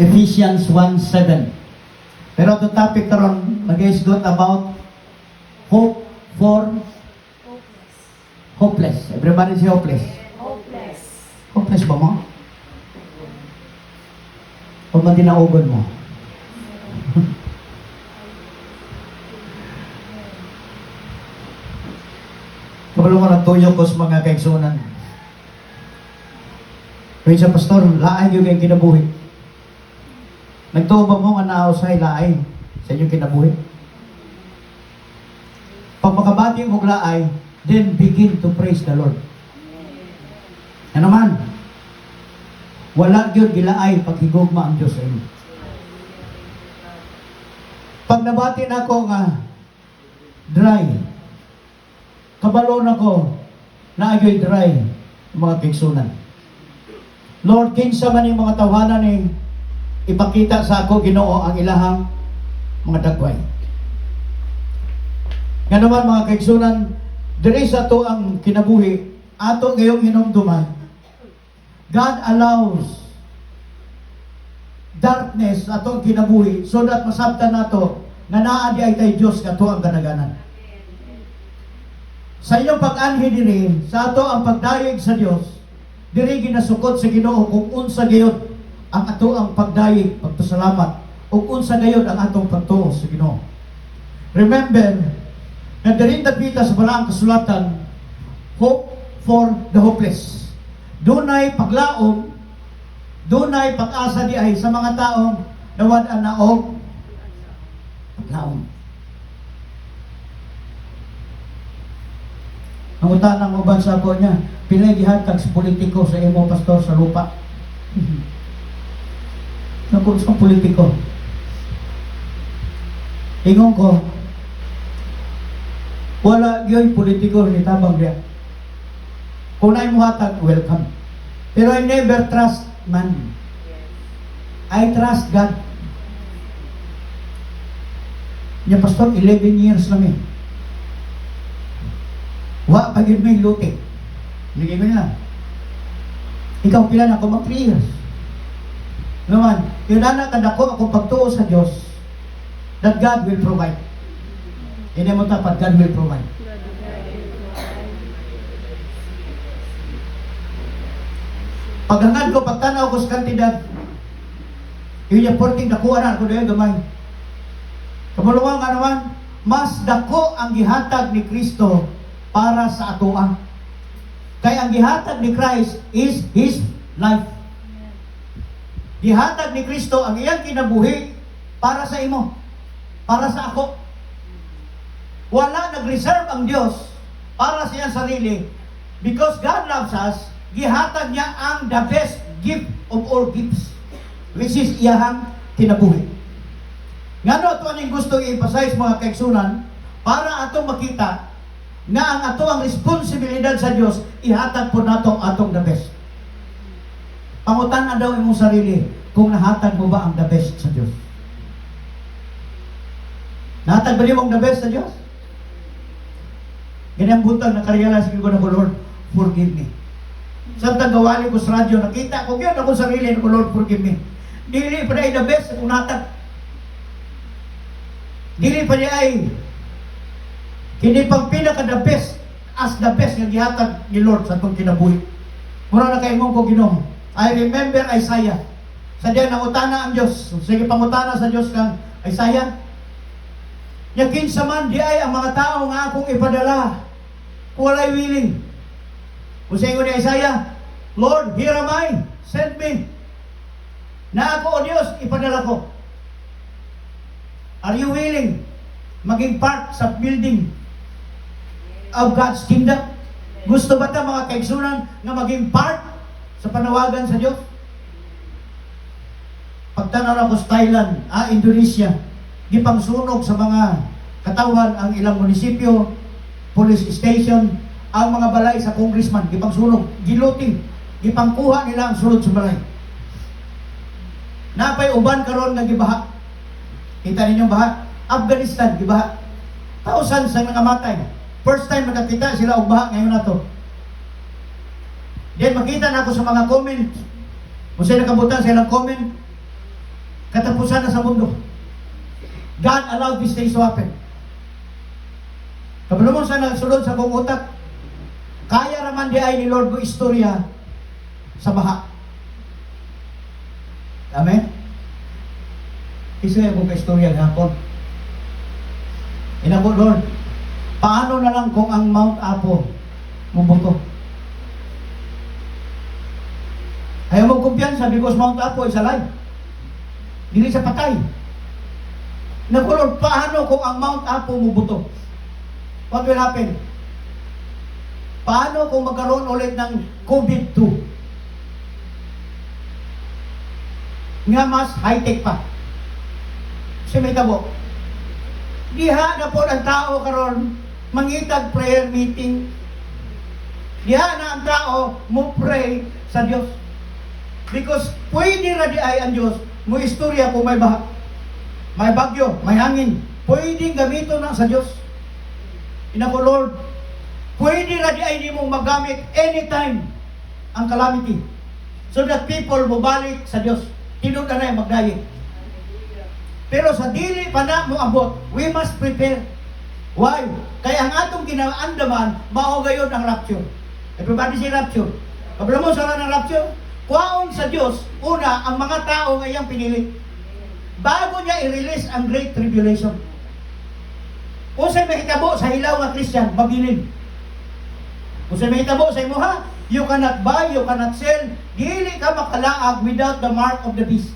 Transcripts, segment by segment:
Ephesians 1:7. Pero the topic karon mag-isgot about hope for hopeless. Everybody say hopeless. Hopeless. Hopeless ba mo? O matinaugon mo? Kabalo mo nagtuyo ko sa mga kaigsunan. Kaya sa pastor, laay yung kinabuhi. Nagtuo ba mo nga nausay laay sa inyong kinabuhi? Pag makabati mo laay, then begin to praise the Lord. Ano man? Wala yun gilaay paghigugma ang Diyos sa inyo. Pag nabati na ako nga dry, kabalo na ko na ayoy dry mga kigsunan. Lord, kinsa man yung mga tawanan ni ipakita sa ako Ginoo ang ilahang mga dagway. Nga naman mga kaigsunan, diri sa to ang kinabuhi, ato ngayong hinumduman, God allows darkness ato ang kinabuhi so that masabtan nato nga naa di ay tay Dios kato ang kanaganan. Sa inyong pag-anhi diri, sa ato ang pagdayeg sa Dios, diri ginasukod sa Ginoo kung unsa gayud ang ato ang pagdayeg, pagpasalamat, ug unsa gayud ang atong pagtuo sa Ginoo. Remember, na diri dapita sa balaang kasulatan, hope for the hopeless. Dunay paglaom, dunay pag-asa di ay sa mga taong nawad-an na og paglaom. Ang utanang uban sa ako niya, pilay gihatag sa politiko sa imo pastor sa lupa. Naku sa politiko. Ingon ko, wala gyud politiko ni tabang diya. Kung na mo hatag, welcome. Pero I never trust man. I trust God. Niya pastor, 11 years lang eh. Wa pagid may luti. Bigay ko nila. Ikaw pila na ako mag 3 years. Naman, yun na kadako akong pagtuo sa Diyos that God will provide. Hindi mo tapat, God will provide. Paghangad ko, pagtanaw ko sa kantidad, yun yung 14 dakuha na ako doon gamay. Kamulungan nga naman, mas dako ang gihatag ni Kristo para sa atoa. Kaya ang gihatag ni Christ is His life. Gihatag ni Kristo ang iyang kinabuhi para sa imo, para sa ako. Wala nag-reserve ang Diyos para sa iyang sarili. Because God loves us, gihatag niya ang the best gift of all gifts, which is iyahang kinabuhi. Ngano ito ang gusto i-emphasize mga kaigsunan para atong makita na ang ato ang responsibilidad sa Diyos, ihatag po nato atong the best. Pangutan na daw imong sarili kung nahatag mo ba ang the best sa Diyos. Nahatag ba niyo ang the best sa Diyos? Ganyan butang nakarealize ko na ko, Lord, forgive me. Samtang gawali ko sa radyo, nakita ko yun ako sarili ko, Lord, forgive me. Dili pa na the best kung nahatag. Dili pa niya ay kini pang pinaka the best as the best nga gihatag ni Lord sa itong kinabuhi. Muna na kayo ko Ginoo. I remember Isaiah. Sa diyan nangutana ang Diyos. Sige pangutana sa Diyos kang Isaiah. Yakin sa man di ay ang mga tao nga akong ipadala. Kung wala'y willing. Kung sa inyo ni Isaiah, Lord, here am I. Send me. Na ako o Diyos, ipadala ko. Are you willing maging part sa building of God's kingdom? Gusto ba ta mga kaigsunan na maging part sa panawagan sa Diyos? Pagtanaw na ko sa Thailand, Indonesia, gipangsunog sa mga katawan ang ilang munisipyo, police station, ang mga balay sa congressman, gipangsunog, giluting, gipangkuha nila ang sulod sa balay. Napay uban karon nga gibaha. Kita ninyo baha? Afghanistan, gibaha. Thousands ang nangamatay. First time nakakita sila og baha ngayon na to. Then makita na ako sa mga comment. Kung sila nakabutan sa ilang comment, Katapusan na sa mundo. God allowed these things to happen. Kabalo mo sa nagsulod sa kong utak, kaya raman di ay ni Lord mo istorya sa baha. Amen? Isa yung kong istorya hapon. Inabot, Lord, paano na lang kung ang Mount Apo mubuto? Ayaw mo kumpiyansa because Mount Apo is alive. Dili sa patay. Nagulod, paano kung ang Mount Apo mubuto? What will happen? Paano kung magkaroon ulit ng COVID-2? Nga mas high-tech pa. Kasi may tabo. Diha na po ang tao karon mangitag prayer meeting. Diha na ang tao mo pray sa Dios. Because pwede ra di ay ang Dios mo istorya kung may baha, may bagyo, may hangin. Pwede gamito na sa Dios. Inako, Lord, pwede ra di ay nimo magamit anytime ang calamity so that people mo balik sa Dios. Tinud na na magdayi. Pero sa dili pa na mo abot, we must prepare. Why? Kaya ang atong ginaandaman, mao gayon ang rapture. Everybody say rapture. Kabalo mo sa ng rapture? Kuwaon sa Diyos, una, ang mga tao ngayang pinili. Bago niya i-release ang Great Tribulation. Kung sa'y mahitabo sa hilaw nga Christian, mabilin. Kung sa'y mahitabo sa imo ha, you cannot buy, you cannot sell, dili ka makalaag without the mark of the beast.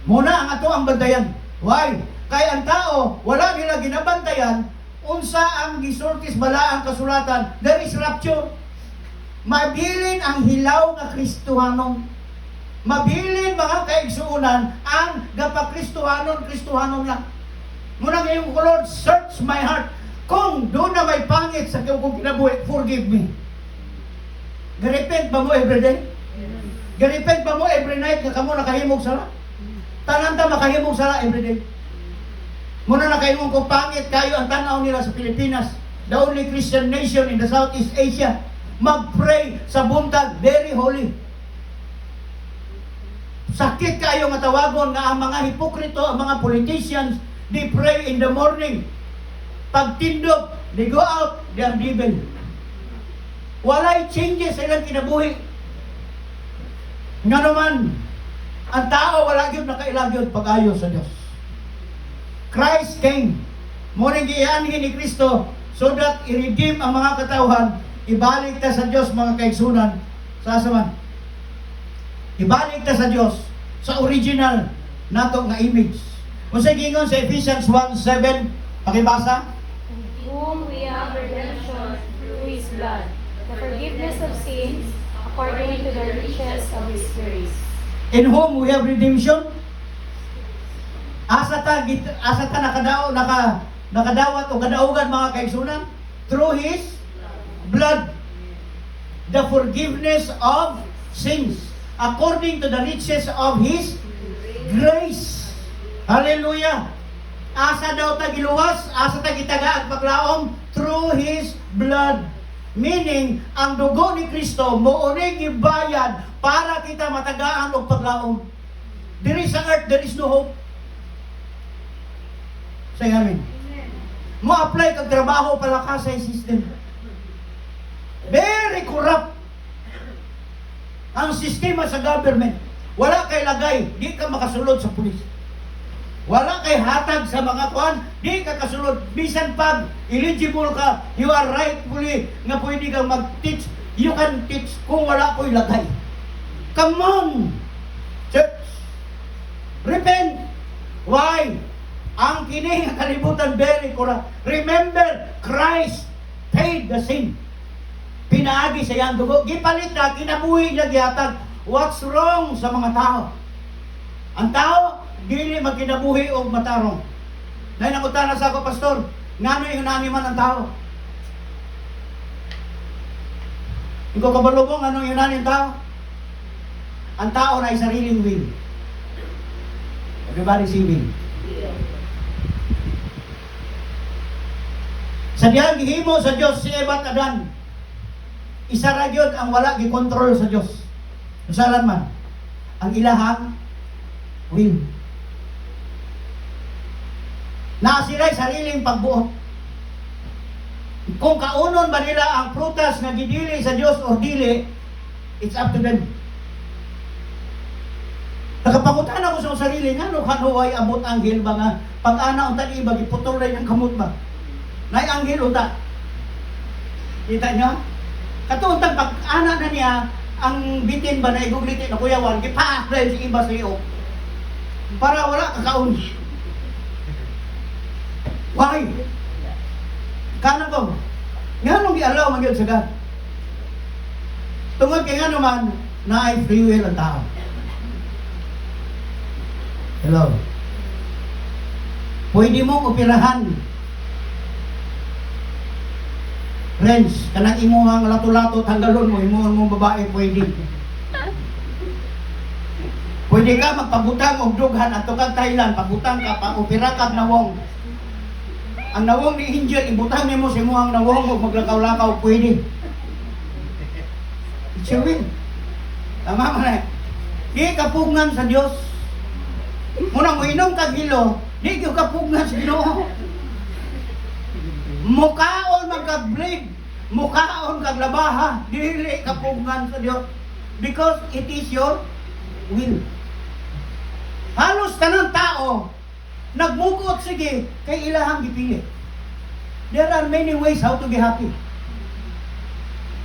Muna ang ato ang bantayan. Why? Kaya ang tao, wala nila ginabantayan, unsa ang gisultis bala ang kasulatan, there is rapture. Mabilin ang hilaw nga Kristohanon. Mabilin mga kaigsuunan ang Kristohanon lang. Muna ngayong Lord, search my heart. Kung doon na may pangit sa kong kinabuhi, forgive me. Garepent ba mo everyday? Garepent ba mo every night na kamo nakahimog sala? Tananta makahimog sala everyday. Muna nakahimog kung pangit kayo ang tanaw nila sa Pilipinas, the only Christian nation in the Southeast Asia. Mag-pray sa buntag, very holy. Sakit kayo nga tawagon nga ang mga hipokrito, ang mga politicians, they pray in the morning. Pagtindog, they go out, they are given. Walay changes sa ilang kinabuhi. Nga naman, ang tao wala yun nakailagyod pag-ayo sa Diyos. Christ came. Munang giyanin ni Kristo so that i-redeem ang mga katauhan. Ibalik ta sa Diyos mga kaigsunan sa asaman. Ibalik ta sa Diyos sa original nato nga image. Kung sa gingon sa Ephesians 1:7, pakibasa. Whom we have redemption through His blood, the forgiveness of sins, according to the riches of His grace. In whom we have redemption. Asa ta nakadawat o kadaugan mga kaigsunan through His blood, the forgiveness of sins, according to the riches of His grace. Hallelujah! Asa daw ta giluwas, asa ta gitaga at paglaom through His blood. Meaning, ang dugo ni Kristo mouni gibayad para kita matagaan og paglaom. Diri sa earth, there is no hope. Say amen. Mo apply kag trabaho pala ka sa system. Very corrupt ang sistema sa government. Wala kay lagay, di ka makasulod sa pulis. Wala kay hatag sa mga kuan, di ka kasulod. Bisan pag eligible ka, you are rightfully nga pwede kang mag-teach. You can teach kung wala ko'y lagay. Come on, church. Repent. Why? Ang kini nga kalibutan very corrupt. Remember, Christ paid the sin. Pinaagi sa iyang dugo. Gipalit na, kinabuhi niya gihatag. What's wrong sa mga tao? Ang tao, dili magkinabuhi o matarong. Nay nangutana sa ako, pastor, ngano yung naniman ang tao? Ikaw kabalubong, anong yunanin tao? Ang tao na ay sariling will. Everybody say will. Sa diyang gihimo sa Diyos si Eva at Adan, isa ra gyud ang wala gikontrol sa Diyos. Usalan man ang ilahang will. Na sila'y sariling pagbuot. Kung kaunon ba nila ang prutas nga gidili sa Dios o dili, it's up to them. Nakapangutan ako sa sarili nga, no, kanuway abot anghel ba nga, pag-ana unta iba, giputol na yung kamot ba? Nay anghel unta. Kita niyo? Katuntang pag-ana na niya, ang bitin ba na iguglitin na kuyawan, gipaak dahil si iba sa iyo. Para wala kakaon. Why? Kanan ko, nga nung i-allow magyod sa God. Tungod kay nga naman, na ay free will ang tao. Hello. Pwede mong operahan. Friends, kanang imuhang lato-lato tanggalon mo, imuhang mong babae, pwede. Pwede ka magpabutang og dughan at kag Thailand, pabutang ka, pa-opera kag nawong. Ang nawong ni Angel, ibutang niyo mo sa imuhang nawong o maglakaw-lakaw, pwede. It's your will. Tama mo na. Di kapugngan sa Diyos. Muna mo inom kag hilo, di ka kapugngan sa Ginoo. Mukaon magkag-blade, mukaon kag labaha, dili kapugngan sa Dios because it is your will. Halos tanang tao nagmugot sige kay ilahang gipili. There are many ways how to be happy.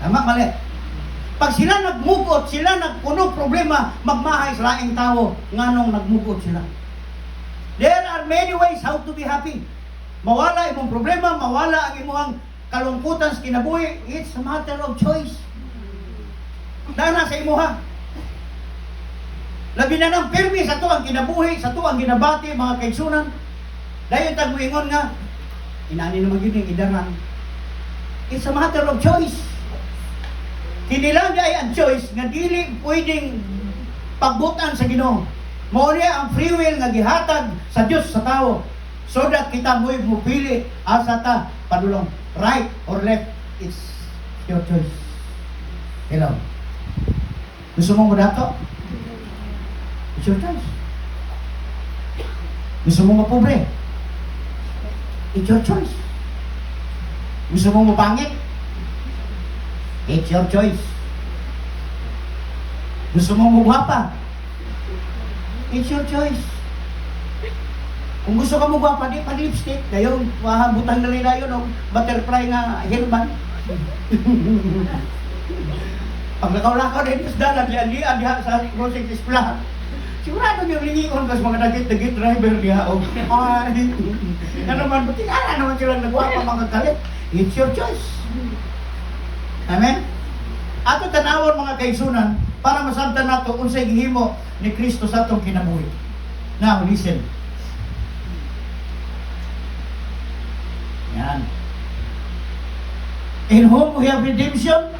Tama mali. Pag sila nagmugot, sila nagpuno problema, magmahay sa laing tao nganong nagmugot sila. There are many ways how to be happy. Mawala imong problema, mawala ang imong kalungkutan sa kinabuhi, it's a matter of choice. Dana sa imuha. Labi na ng pirmi sa to ang kinabuhi, sa to ang ginabati, mga kaigsunan. Dayon tag moingon nga, inani naman yun yung idaran. It's a matter of choice. Kinilang ay ang choice nga dili pwedeng pagbutan sa Ginoo. Mao niya ang free will nga gihatag sa Dios sa tao. So that kita mo'y mupili asa ta padulong. Right or left, it's your choice. Hello. Gusto mo dato? It's your choice. Gusto mo mapobre? It's your choice. Gusto mo mapangit? It's your choice. Gusto mo magwapa? It's your choice. Kung gusto ka magwapa, di pa lipstick. Kayo, butang na nila yun, o butterfly nga hairban. Pag lakaw-lakaw na ito, dalag lian-lian diha sa crossing isplahan. Sigurado yung lingion kasi mga dagit-dagit driver diha. Ay, ano man, buti nga naman sila nagwapa mga kalit. It's your choice. Amen? Ato tanawon mga kaigsunan para masabtan nato unsay gihimo ni Kristo sa atong kinabuhi. Now, listen. Yan. In whom we have redemption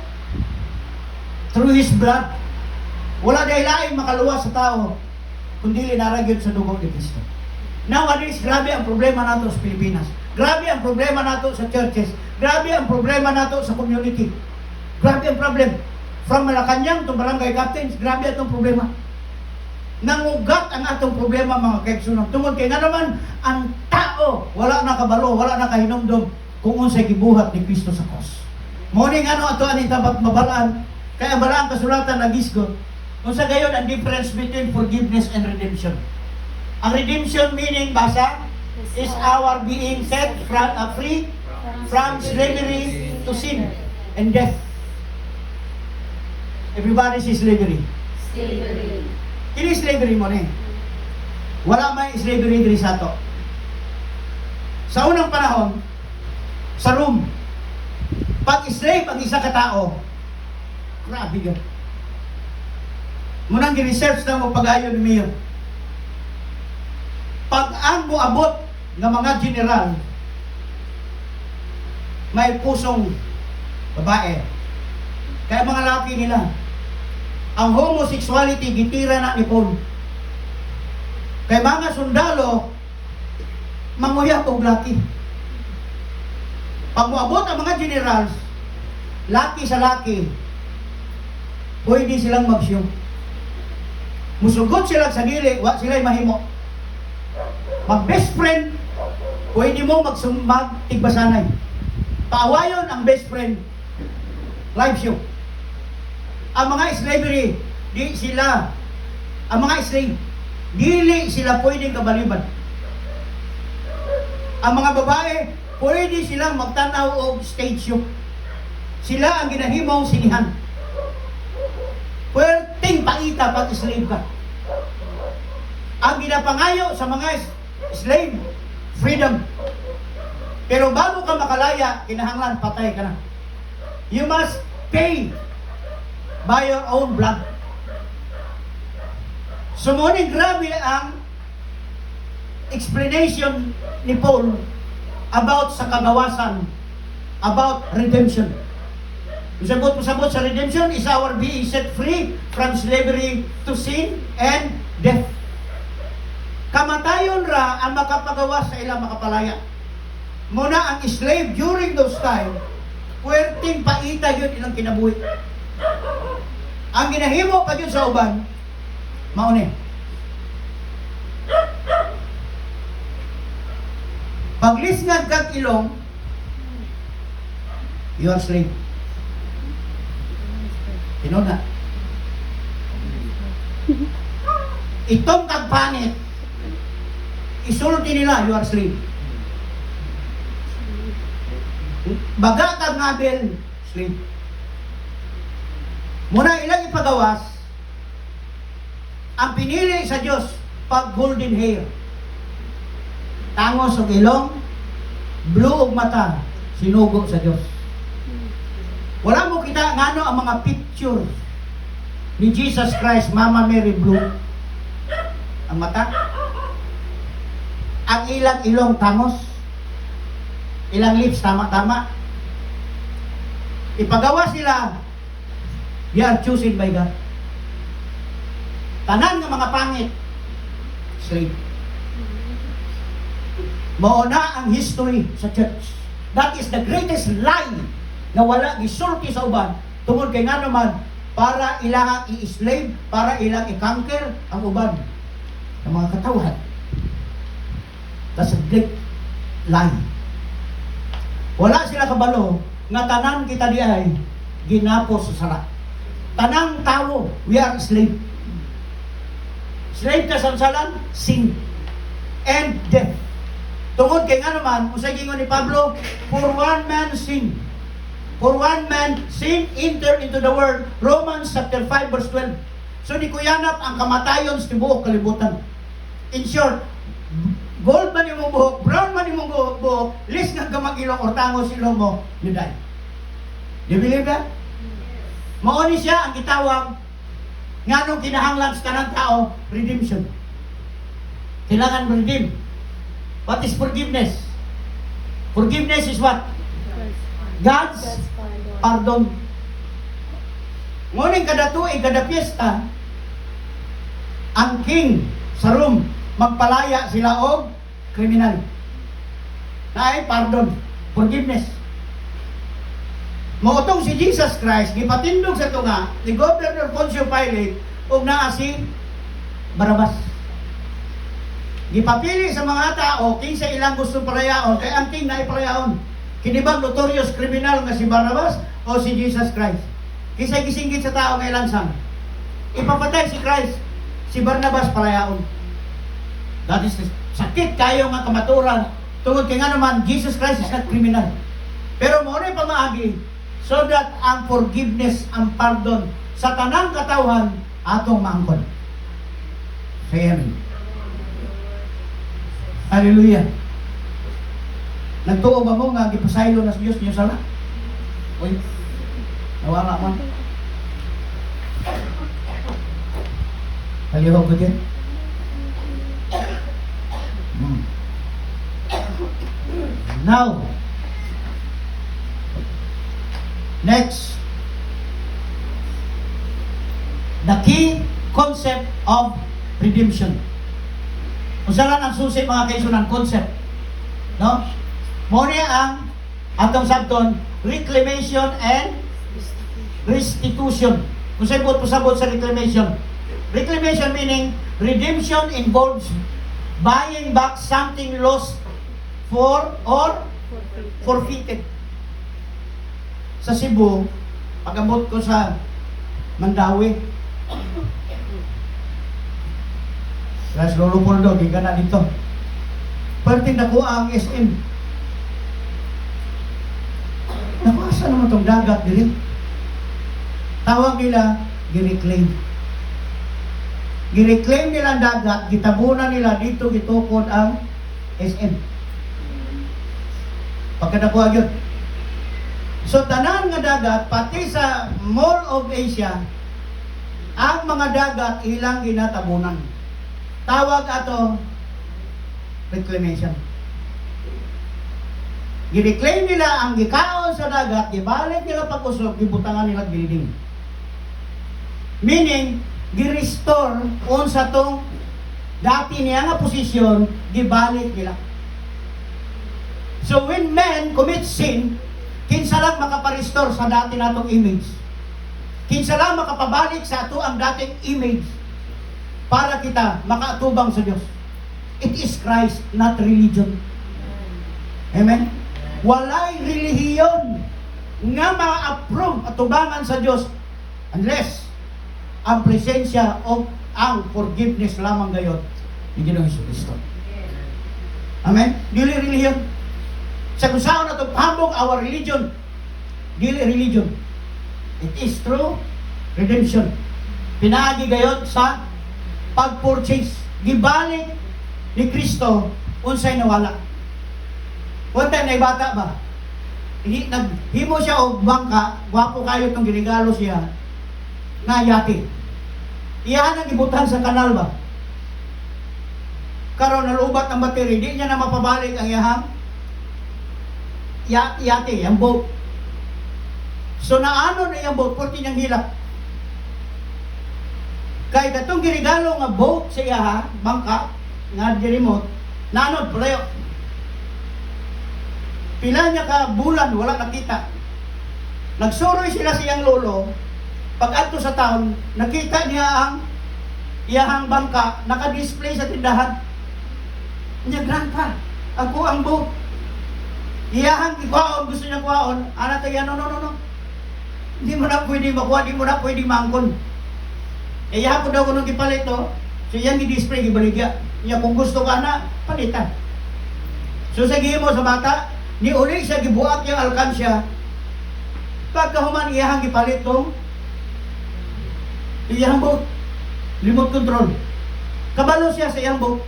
through His blood. Wala dahil laing makaluwas sa tao kundi linaragyod sa dugo ni Kristo. Nowadays, grabe ang problema nato sa Pilipinas. Grabe ang problema nato sa churches. Grabe ang problema nato sa community. Grabe ang problem. From Malacanang to barangay captains, grabe atong problema. Nangugat ang atong problema mga kaigsunan. Tungod kay nga naman ang tao wala na kabalo, wala na kahinumdom kung unsay gibuhat ni Kristo sa cross. Mao ning ano ato ani dapat mabalaan kay ang balaang kasulatan nagisgot. Unsa gayon ang difference between forgiveness and redemption? Ang redemption meaning basa is our being set free from slavery to sin and death. Everybody says slavery. Slavery. Ini slavery mo ni. Wala may slavery diri sa ato. Sa unang panahon, sa Rome, pag slave ang isa ka tao, grabe yun. Munang gi-research na mo pag-ayon ni Mayo. Pag ang moabot ng mga general, may pusong babae. Kaya mga laki nila, ang homosexuality gitira na ni Paul. Kay mga sundalo manguyap og laki. Pag moabot ang mga generals, laki sa laki, pwede silang magsyo. Musugot sila sa dili, wa sila mahimo. Mag best friend, pwede mo magtigbasanay. Paawayon ang best friend, live show. Ang mga slavery, ang mga slave, dili sila pwedeng kabaliban. Ang mga babae, pwede silang magtanaw og stage show. Sila ang ginahimong sinihan. Pwedeng paita pag slave ka. Ang ginapangayo sa mga slave, freedom. Pero bago ka makalaya, kinahanglan patay ka na. You must pay by your own blood. Sumunin grabe ang explanation ni Paul about sa kagawasan, about redemption. Sabot sa redemption is our being set free from slavery to sin and death. Kamatayon ra ang makapagawas sa ilang makapalaya. Muna ang slave during those time, puwerteng paita yun ilang kinabuhi. Ang ginahimo pa yun sa uban, mauni. Paglisngad kag ilong, you are slave. Tinuna. Itong kagpanit, isulti nila, you are slave. Baga kag ngabel, slave. Muna ilang ipagawas, ang pinili sa Diyos, pag golden hair. Tangos og ilong, blue og mata, sinugo sa Diyos. Wala mo kita ngano ang mga picture ni Jesus Christ, Mama Mary blue. Ang mata. Ang ilang ilong tangos. Ilang lips tama-tama. Ipagawa sila, they are chosen by God. Tanan ng mga pangit, slave. Mauna ang history sa church. That is the greatest lie na wala gisulti sa uban tungod kay nga naman para ilang i-slave, para ilang i-conquer ang uban ng mga katawan. That's a great lie. Wala sila kabalo nga tanan kita di ay ginapos sa sara. Tanang tao, we are slave. Slave kasansalan, sin and death. Tungod kay nga naman, usay gingon ni Pablo, for one man sin. For one man sin entered into the world. Romans chapter 5 verse 12. So ni kuyanap ang kamatayon sa tibuok kalibutan. In short, gold man imong buhok, brown man imong buhok, lis nga gamag-ilong or tangos ilong mo, you die. Do you believe that? Mauni siya ang gitawag nganong kinahanglan sa tanang tao, redemption. Kailangan redeem. What is forgiveness? Forgiveness is what? God's pardon. Ngunit kada tuig, kada piyesta, ang king sa Rome, magpalaya sila og kriminal. Naay pardon, forgiveness. Mautong si Jesus Christ, gipatindog sa tunga ni Governor Poncio Pilate og naa si Barabas. Gipapili sa mga tao, kinsa ilang gusto palayaon, kay ang king na ipalayaon. Kinibang notorious criminal nga si Barabas o si Jesus Christ. Kinsa gisinggit sa tao nga ilansang. Ipapatay si Christ, si Barnabas palayaon. That is sakit kayo nga kamaturan. Tungod kay nga naman, Jesus Christ is not criminal. Pero mo na pamaagi, so that ang forgiveness, ang pardon, sa tanang katawhan, atong maangkon. Say amen. Hallelujah. Nagtuo ba mo nga gipasaylo na sa Diyos niyo sala? Uy, nawala man. Kalihaw ko dyan. Now, next, the key concept of redemption. Kung saan ang susi mga kaisunan concept, no? Muna ang atong sabton, reclamation and restitution. Kung saan po sabot sa reclamation, Reclamation meaning redemption involves buying back something lost for or forfeited. Sa Cebu, pag-abot ko sa Mandawi, Ras Lolo Poldo, di ka na dito. Perting nakuha ang SM. Nakasa naman itong dagat din. Tawag nila, gireclaim. Gireclaim nila ang dagat, gitabunan nila dito, gitukod ang SM. Pagkadakuha yun. So, tanan nga dagat, pati sa Mall of Asia, ang mga dagat ilang ginatabunan. Tawag ato, reclamation. Gireclaim nila ang gikaon sa dagat, gibalik nila pag-usok, gibutangan nila building. Meaning, gi-restore unsa tong dati niya nga posisyon, gibalik nila. So when men commit sin, kinsa lang makaparestore sa dati natong image. Kinsa lang makapabalik sa ato ang dating image para kita makaatubang sa Diyos. It is Christ, not religion. Amen? Walay relihiyon nga ma-approve at tubangan sa Diyos unless ang presensya o ang forgiveness lamang gayon ni Ginoong Jesucristo. Amen? Dili relihiyon. Sa kung saan na ito pambog our religion, dili religion. It is true redemption. Pinaagi gayon sa pag-purchase. Gibalik ni Kristo unsay nawala. One time na bata ba? Naghimo siya og bangka, gwapo kayo itong ginigalo siya nga yate. Iyahan ang ibutan sa kanal ba? Karon nalubat ang battery, di niya na mapabalik ang iyahang yate, ang boat. So naano na yung boat, porque niyang hilak. Kaya katong ginigalo nga boat sa iyaha, bangka, nga remote, naanod, palayo. Pila niya ka bulan, wala nakita. Nagsuroy sila siyang lolo, pag-adto sa town, nakita niya ang iyahang bangka, naka-display sa tindahan. Niya, grandpa, ako ang boat. Iyahang ikwaon, gusto niya kwaon, anak tayo, no. Hindi mo na pwede makuha, hindi mo na pwede mangkon. Iyahan ko daw ko nung ipalit to, so yan i-display, ibaligya. Iya, kung gusto ka na, palitan. So sa mo sa bata, ni uli siya gibuak yung alkansya, pagkahuman iyahang ipalit tong iyahang boat, remote control. Kabalo siya sa iyahang boat.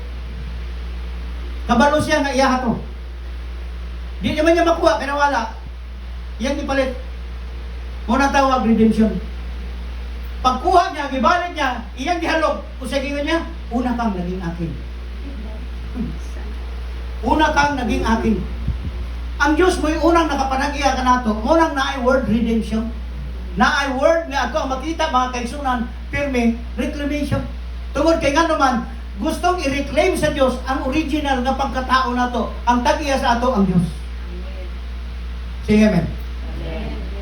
Kabalo siya nga iyaha to. Di naman niya makuha, kaya wala. Iyang ipalit. Muna tawag redemption. Pagkuha niya, gibalik niya, iyang gihalog. Kung sa giwan niya, una kang naging akin. Una kang naging akin. Ang Diyos mo'y unang nakapanag-iya ka nato, unang na-ay word redemption. Na-ay word nga ako ang makita mga kaigsunan, pirme, reclamation. Tungod kay nga naman, gustong i-reclaim sa Diyos ang original na pagkatao nato, ang tag-iya sa ato ang Diyos. Say amen.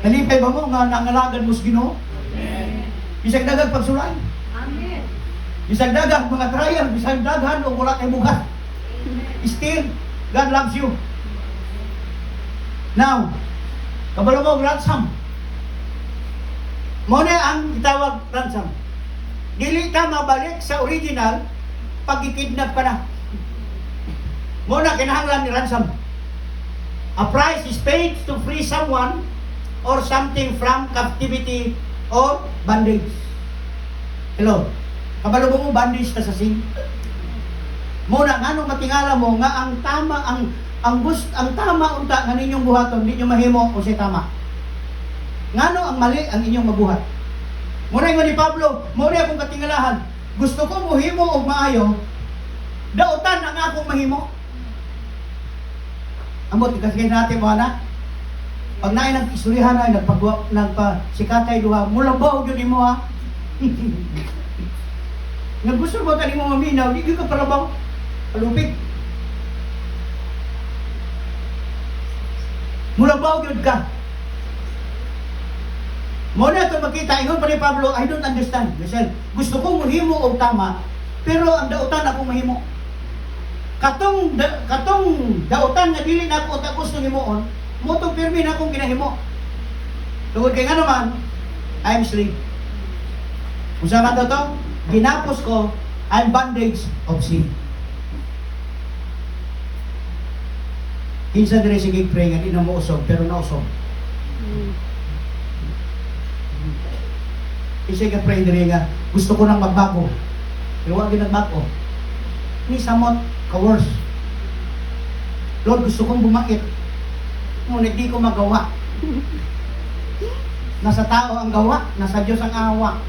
Nalipay ba mo nga nangalagan mo sa Ginoo? Bisag dagang pagsulay. Amen. Bisag dagang mga trial, bisag daghan o wala kay bugat. Still, God loves you. Now, kabalo mo ransom. Mo na ang itawag ransom. Dili ka mabalik sa original pag ikidnap ka na. Mo na kinahanglan ni ransom. A price is paid to free someone or something from captivity or bondage. Hello. Kabalo mo bondage ka sa sin. Muna nganong matingala mo nga ang tama ang tama unta nga ninyong buhaton di nyo mahimo o si tama. Ngano ang mali ang inyong mabuhat. Muna nga ni Pablo, muna akong katingalahan. Gusto ko mohimo og maayo. Dautan ang akong mahimo. Amot kasi natin mo na. Pag naay nag-istoryahan ay nagpasikatay duha, mulabaw yun mo ha. Nga gusto mo tani mo maminaw, di ka parabaw. Palupig. Mulabaw yun ka. Muna ito makita, ingon pa ni Pablo, I don't understand. Listen, gusto kong mahimo og tama, pero ang dautan ako mahimo. Katong dautan nga dili na ako ta gusto himuon, mo to pirmi na akong ginahimo. Tungod kay nga naman, I'm slave. Unsa man to? Ginapos ko, I'm bondage of sin. Kinsa dire sige pray nga di na mo usog, pero nausog. Isa ka pray dire nga, gusto ko nang magbago. Pero wag nagbago. Ni samot ka worse. Lord, gusto kong bumait. Ngunit di ko magawa. Nasa tao ang gawa, nasa Diyos ang awa.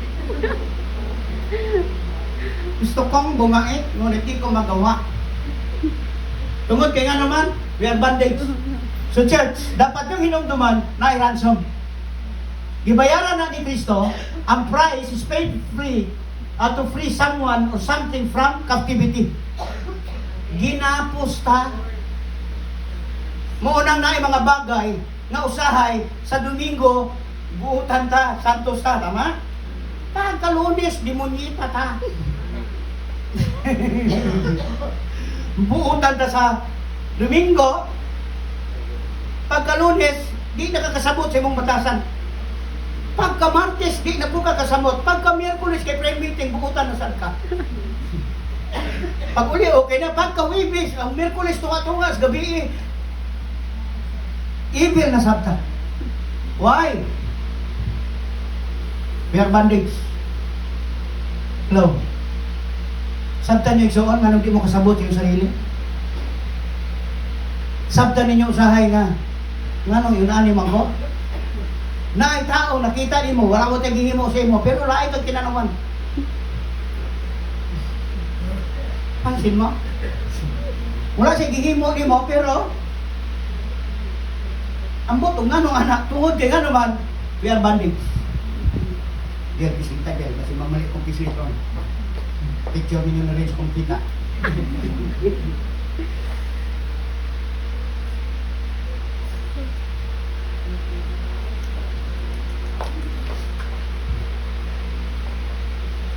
Gusto kong bumait, ngunit di ko magawa. Tungod kay nga naman, we are bondage. So church, dapat yung hinumduman na i-ransom. Gibayaran na ni Kristo, ang price is paid free to free someone or something from captivity. Ginapos ta. Maunang na mga bagay na usahay sa Domingo, buutan ta, santos ta, tama? Pagka Lunes, demonyita ta. Buutan ta sa Domingo, pagka Lunes, di nakakasabot sa imong batasan. Pagka Martes, di na po kakasamot. Pagka Miyerkules, kay prayer meeting, bukutan na saan ka. Pag uli, okay na. Pagka Wibis, ang Miyerkules, tunga-tungas, gabi, evil na sabta. Why? We are bondage. Hello? Sabta niyo igsoon, nga nung di mo kasabot yung sarili. Sabta ninyo usahay nga, nga nung yun anim ako. Na ay tao, nakita ni mo, wala mo tagihimo sa imo, pero lain kang kinanaman. Pansin mo? Wala siya gihimo ni mo, pero ang botong nga nung anak, tungod kay nga naman, we are bondage. Diyan, bisita diyan, kasi mamalik kong bisita. Picture ninyo na rin sa kumpita.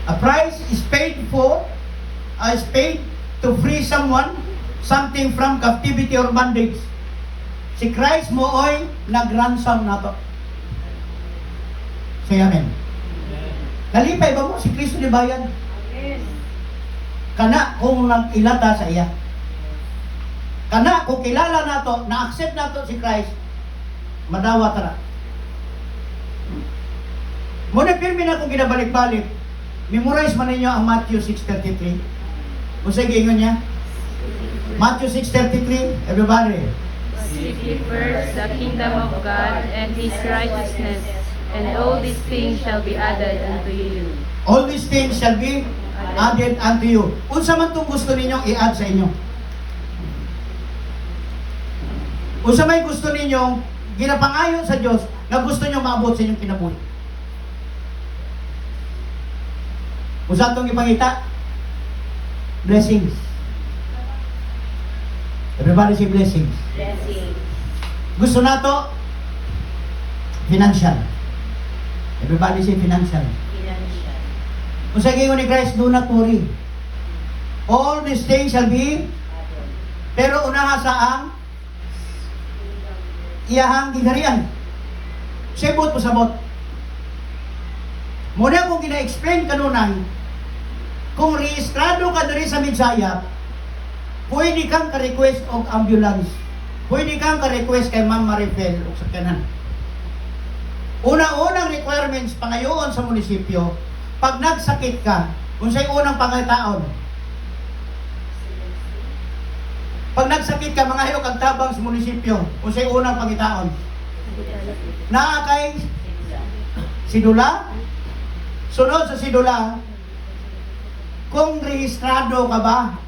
A price is paid to free someone, something from captivity or bondage. Si Christ mo oy nag-ransom nato. Say amen. Nalipay ba mo si Kristo ni bayan? Yes. Kana kung nag-ilata sa iya. Kana kung kilala nato, na-accept nato si Christ, madawa tara. Muna pirmi na kung ginabalik-balik. Memorize man ninyo ang Matthew 6:33. Kung sa gingon niya? Matthew 6:33, everybody. Seek ye first the kingdom of God and His righteousness, and all these things shall be added unto you. All these things shall be added unto you. Unsa man itong gusto ninyong i-add sa inyo? Unsa may gusto ninyong ginapangayon sa Diyos na gusto niyo maabot sa inyong kinabuhi? Unsa itong ipangita? Blessings. Everybody say blessings. Blessing. Gusto nato financial. Everybody say financial. Financial. Kung sa gingon ni Christ, do not worry. All these things shall be, pero unaha sa ang iyahang gigarian. Sebot po sabot. Muna kung gina-explain kanunan, kung rehistrado ka na rin sa Midsaya, pwede kang ka-request of ambulance. Pwede kang ka-request kay Ma'am Marifel o sa kanan. Una-unang requirements pangayoon sa munisipyo, pag nagsakit ka, kung sa'y unang pangataon, pag nagsakit ka, mga hayok ang tabang sa munisipyo, kung sa'y unang pangitaon, naa kay sidula, sunod sa sidula, kung rehistrado ka ba,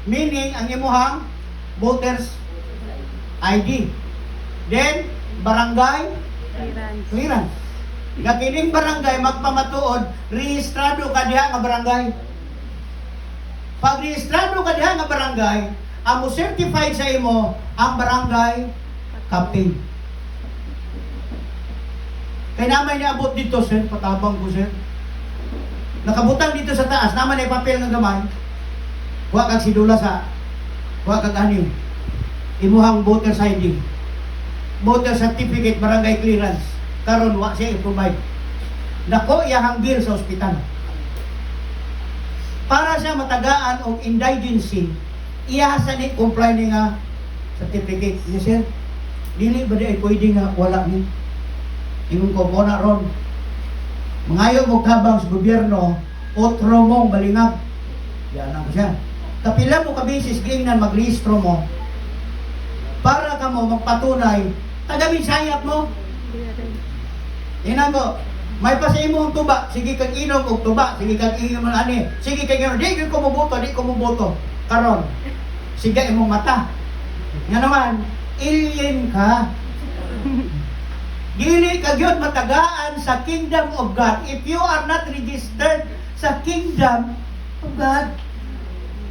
meaning ang imuhang voters ID. Then, barangay clearance. Nga kining barangay magpamatuod, rehistrado ka diha nga barangay. Pag rehistrado ka diha nga barangay, ang mo certified sa imo ang barangay captain. Kaya naman niabot dito, sir, patabang ko, sir. Nakabutang dito sa taas, naman ay papel ng gamay. Huwag kag sidula sa, huwag kag anim. Imuhang voter ID. Voter certificate, barangay clearance. Karon wa siya i-provide. Nako, iyahang bill sa ospital. Para siya matagaan og indigency, iyasa ni comply ni nga certificate. Yes, sir. Dili ba di ay pwede nga wala ni? Ingon ko mo na ron. Mangayo mo kabang sa gobyerno, otro mong balingag. Yan lang siya. Kapila mo kabisis gingnan magrehistro mo para ka mo magpatunay tagamin sayap mo. Tingnan mo, may pasay mo ang tuba, sige kag inom og tuba, sige kag inom man ani, sige kag inom, di ko muboto, di ko muboto. Karon, sige imong mata. Nga naman, alien ka. Dili ka gyud matagaan sa kingdom of God if you are not registered sa kingdom of God.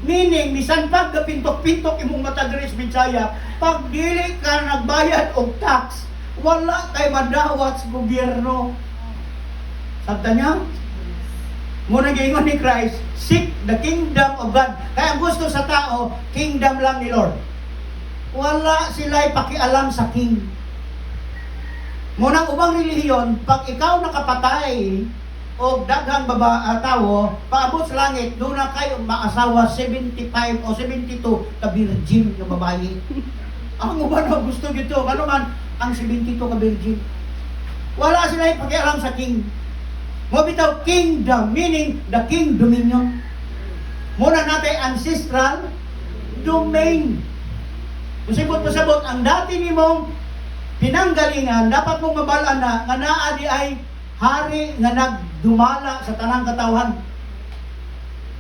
Meaning, bisan pag pintok-pintok imong mata diri sa Bisaya, pag dili ka nagbayad og tax, wala kay madawat sa gobyerno. Sabta niya? Muna giingon ni Christ, seek the kingdom of God. Kaya ang gusto sa tao, kingdom lang ni Lord. Wala sila'y pakialam sa king. Munang ubang relihiyon, pag ikaw nakapatay o daghang tawo, paabot sa langit, doon na kayo maasawa 75 o 72 ka virgin na babae. Ang uban na gusto gito, ano man, ang 72 ka virgin. Wala sila pakialam sa king. Mo bitaw kingdom, meaning the king dominion. Muna natin ancestral domain. Kung sabot-pasabot, ang dati ni mong pinanggalingan, dapat mong mabalaan na nga naa di ay hari nga nagdumala sa tanang katawhan.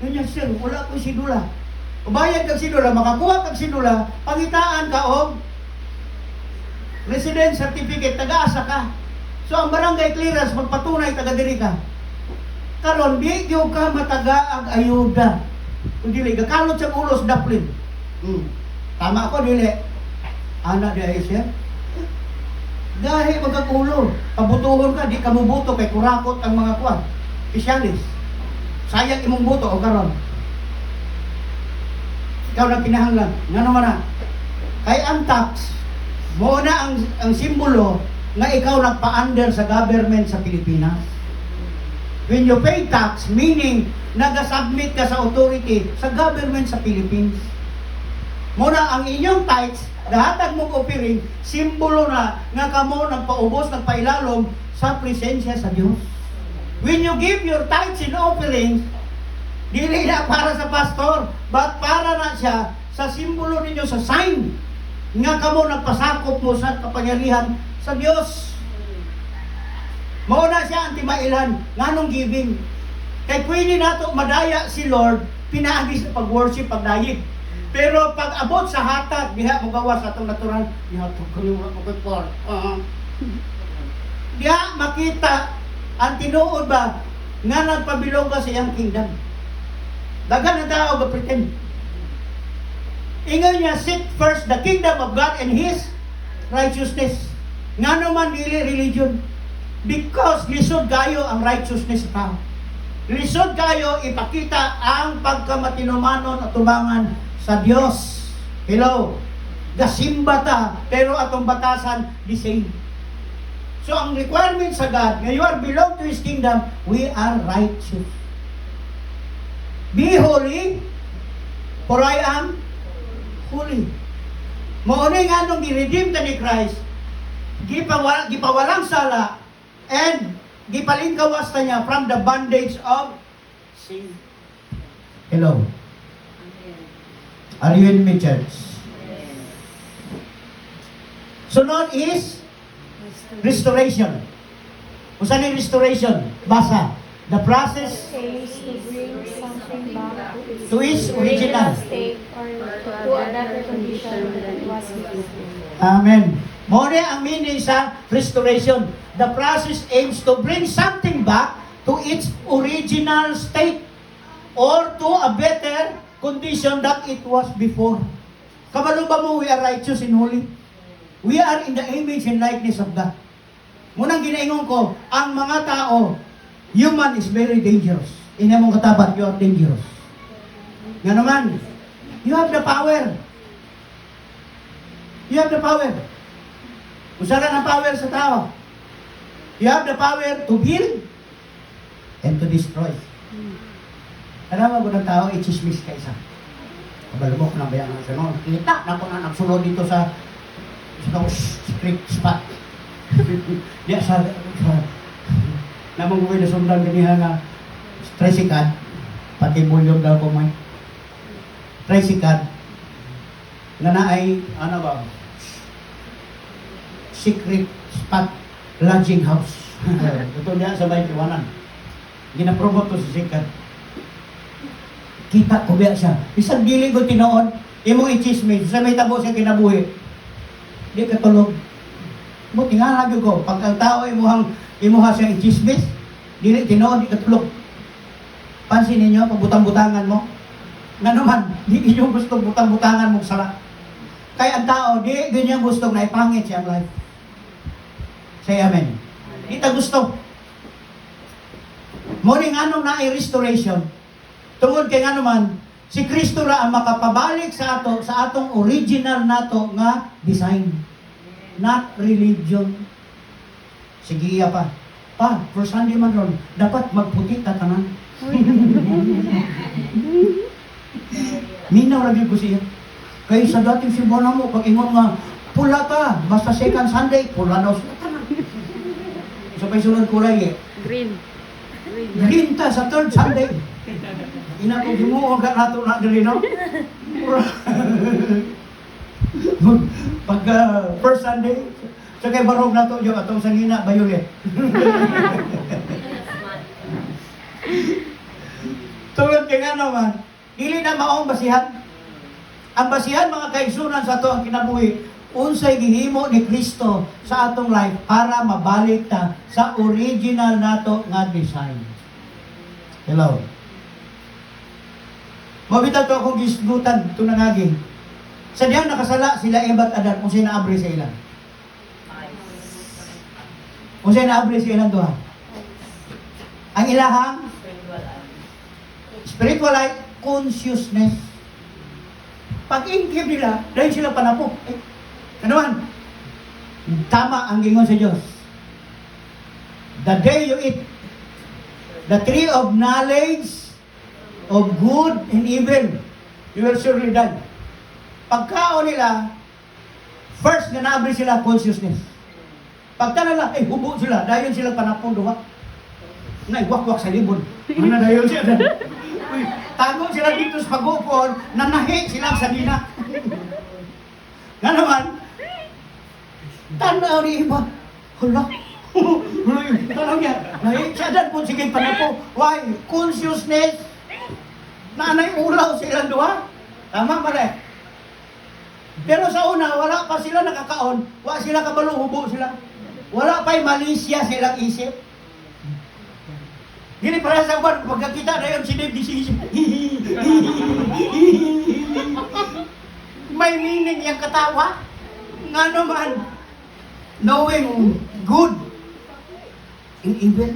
Yun yan, sir, wala ko sidula. Ubayad kag sidula, makakuha kag sidula, pangitaan ka og resident certificate, taga-asa ka. So ang barangay clearance, magpatunay taga-diri ka. Karon, di yung ka mataga ang ayuda. Kung dili, gakalot sa ulos daplin. Tama ako, dili. Anak di ay siya. Dahil magkagulo, pabutuhon ka, di ka mubuto kay kurakot ang mga kuwan. Pisyalis. Sayang imong buto o karon. Ikaw na kinahanglan. Nga naman na. Kay ang tax, mo na ang simbolo nga ikaw nagpa-under sa government sa Pilipinas. When you pay tax, meaning nag-submit ka sa authority sa government sa Philippines. Muna ang inyong tithes, dahatag mong offering, simbolo na nga kamo nagpaubos, nagpailalom sa presensya sa Diyos. When you give your tithes and offerings, dili na para sa pastor, but para na siya sa simbolo ninyo, sa sign nga kamo nagpasakop mo sa kapangyarihan sa Diyos. Mauna siya ang timailan, nganong giving. Kay pwede nato madaya si Lord, pinaagis na pag-worship, pagdayig. Pero pag abot sa hatag, diha mo gawas atong natural, diha tukuliwa ko por. Diha makita ang tinuod ba nga nagpabilong ka sa iyang kingdom. Dagan ang tao ga pretend. Ingon niya, seek first the kingdom of God and His righteousness. Nga naman dili religion. Because lisod kayo ang righteousness sa tao. Lisod kayo ipakita ang pagkamatinumanon at tubangan sa Diyos. Hello. Gasimba ta, pero atong batasan the same. So ang requirement sa God, nga you are belong to His kingdom, we are righteous. Be holy, for I am holy. Maunay nga nung giredeem ta ni Christ, gipawalang sala, and gipalingkawas ta niya from the bondage of sin. Hello. Are you in me, church? Sunod is restoration. Kung saan yung restoration? Basa. The process Aims to bring something back to its original state or to a better condition than it was before. Amen. More ang meaning sa restoration. The process aims to bring something back to its original state or to a better condition that it was before. Kabalo ba mo, we are righteous and holy? We are in the image and likeness of God. Munang ginaingon ko, ang mga tao, human is very dangerous. Ina mong katapat, you are dangerous. Nga naman, you have the power. You have the power. Usalan ang power sa tao. You have the power to build and to destroy. Alam mo ng tao, i-chismis ka isa. Kabalumok na bayan ng sanon. Kita na ko na nagsulod dito sa street spot. Diya sa namang buhay na sundan kaniha nga tricycad, pati bulyog daw ko may tricycad nga na ay, ano ba, secret spot lodging house. Ito niya sa may iwanan. Ginapromote to sa sikat. Kita ko biya siya. Isang dili ko tinoon, imong i-chismis, sa may tabo siya kinabuhi. Di ka tulog. Buti nga lagi ko, pag ang tao imuha siya i-chismis, dili tinoon, di ka tulog. Pansin ninyo, pag butang-butangan mo, nga naman, di inyo gusto butang-butangan mong sala. Kaya ang tao, di ganyan gusto na ipangit siya ang life. Say amen. Di ta gusto. Muning anong na restoration, tungod kay nga naman, si Kristo ra ang makapabalik sa ato, sa atong original nato nga design. Not religion. Sige pa. Pa, for Sunday man ron, dapat magputi tatanan. Minaw lagi ko siya. Kaya sa dating simbono mo, pag ingon nga, pula ka, basta second Sunday, pula daw siya tanan. So, may sunod kulay eh. Green. Green ta sa third Sunday. Ina ko gimuon ka nato na diri no. Pag first Sunday, sa kay barog nato yo atong sanina violet. Tulad kay nga naman, dili na maong basihan. Ang basihan mga kaigsunan sa ato ang kinabuhi, unsay gihimo ni Kristo sa atong life para mabalik ta sa original nato nga design. Hello. Mabitaw to akong gisgutan ito nangaging. Sa diyang nakasala sila Eva at Adan kung sino naabri sa ilan. Kung sino naabri sa ilan doha. Ang ilahang spiritual life consciousness. Pag-ingkib nila, dahil sila panapo. Ano man? Tama ang gingon sa Diyos. The day you eat the tree of knowledge of good and evil, you will surely die. Pagkaon nila, first na naabri sila consciousness. Pagka nila, hubo sila, dayon sila panapong duha. Naiwakwak sa libon. Ano dayon siya? Uy, tago sila dito sa pag-upon, nanahi sila sa dina. Nga naman, tanaw ni iba. Hala. Tanaw niya. Siya dad po sige panapo. Why? Consciousness. Nanay ulaw sila duha. Tama ba rin? Pero sa una, wala pa sila nakakaon. Wala sila kabalo, hubo sila. Wala pa'y malisya silang isip. Gini para sa uban, pagkakita na yun, si Dave disisip. May meaning yung katawa. Nga naman, knowing good and evil.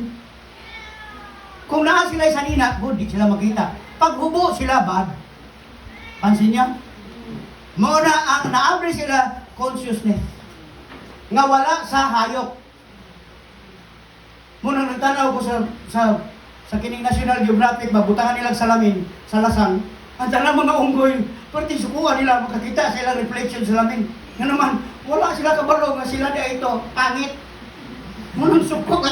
Kung naa sila sa nina, good, di sila makita. Pag hubo sila, bad. Pansin niya? Muna ang naabri sila, consciousness. Nga wala sa hayop. Muna nagtanaw ko sa kining National Geographic, mabutangan nilang salamin sa lasang. Ang tala mga unggoy, pati sukuha nila, makakita sila reflection sa lamin. Nga naman, wala sila kabalo nga sila na ito, pangit. Munang suko ka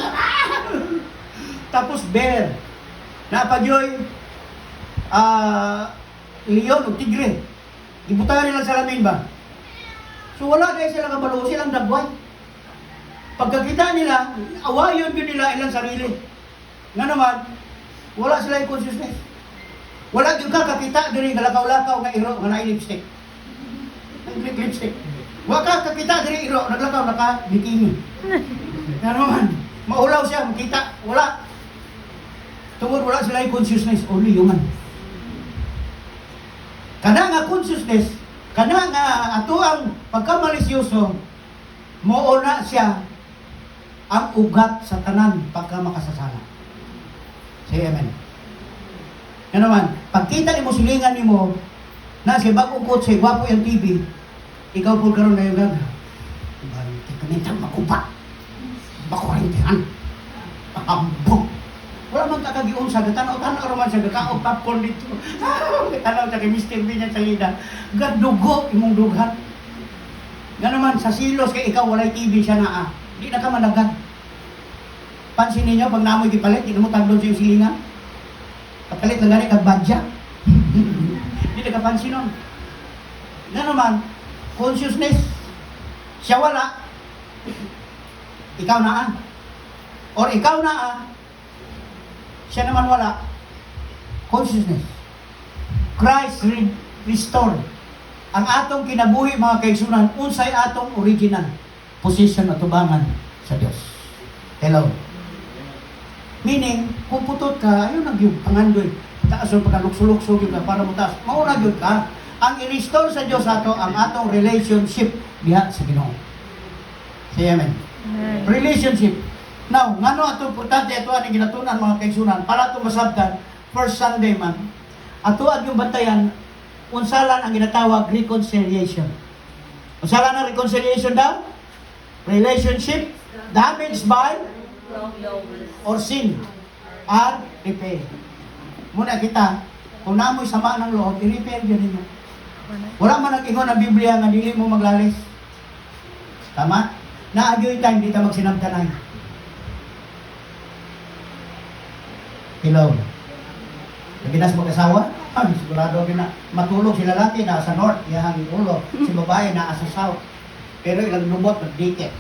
Tapos bear, napagyoy, leon o tigre. Ibutangan nilang salamin ba? So wala kayo sila kabalo, silang dagway. Pagkakita nila, awayon yun nila ilang sarili. Nga naman, wala sila yung consciousness. Wala yung kakakita diri galakaw-lakaw nga iro nga na-lipstick. Lipstick. Wala kakakita diri iro naglakaw naka-bikini. Nga naman, maulaw siya, makita, wala. Tungod wala sila yung consciousness, only human. Kana nga consciousness, kana nga ato ang pagkamalisyoso, moona siya ang ugat sa tanan pagka makasasala. Say amen. Yan naman, pagkita ni mo silingan ni mo, na si bagong kotse, gwapo yung TV, ikaw po karoon na yung gaga. Kanitang makupa. Bakurintihan. Paambog. Wala man kakagion sa gatanaw-tanaw raman sa gakaog popcorn dito. Gatanaw sa kay Mr. B niya sa lida. Gadugo imong dughan. Nga naman, sa silos kay ikaw walay TV siya na di na ka malagad. Pansin ninyo, pag namoy gipalit, di na mo tagdon sa yung silingan. Kapalit lang gani kag badya. Di na ka pansin nun. Nga naman, consciousness. Siya wala. Ikaw na or ikaw na siya naman wala. Consciousness. Christ restored. Ang atong kinabuhi mga kaigsunan, unsay atong original position at tubangan sa Dios. Hello. Meaning, kung putot ka, ayun yung pangandoy. Taas yung pagkalukso-lukso ka para mutaas. Mauna yun ka. Ang i-restore sa Diyos ato, ang atong relationship diha sa Ginoo. Say amen. Amen. Relationship. Now, ngano ato importante ato ang ginatunan mga kaigsunan para ato masabtan first Sunday man. Ato ang yung bantayan unsalan ang ginatawag reconciliation. Unsalan ang reconciliation daw? Relationship damaged by or sin are repair. Muna kita, kung namoy sama ng loob, i-repair yun ninyo. Wala man nag-ingon ang Biblia nga dili mo maglalis. Tama? Naagyoy time, di ta magsinabtanay. Hello. Lagi na sa mag-asawa, sigurado na matulog si lalaki na sa north, iyahang ulo. Si babae na sa south. Pero ilang lubot, nagdikit.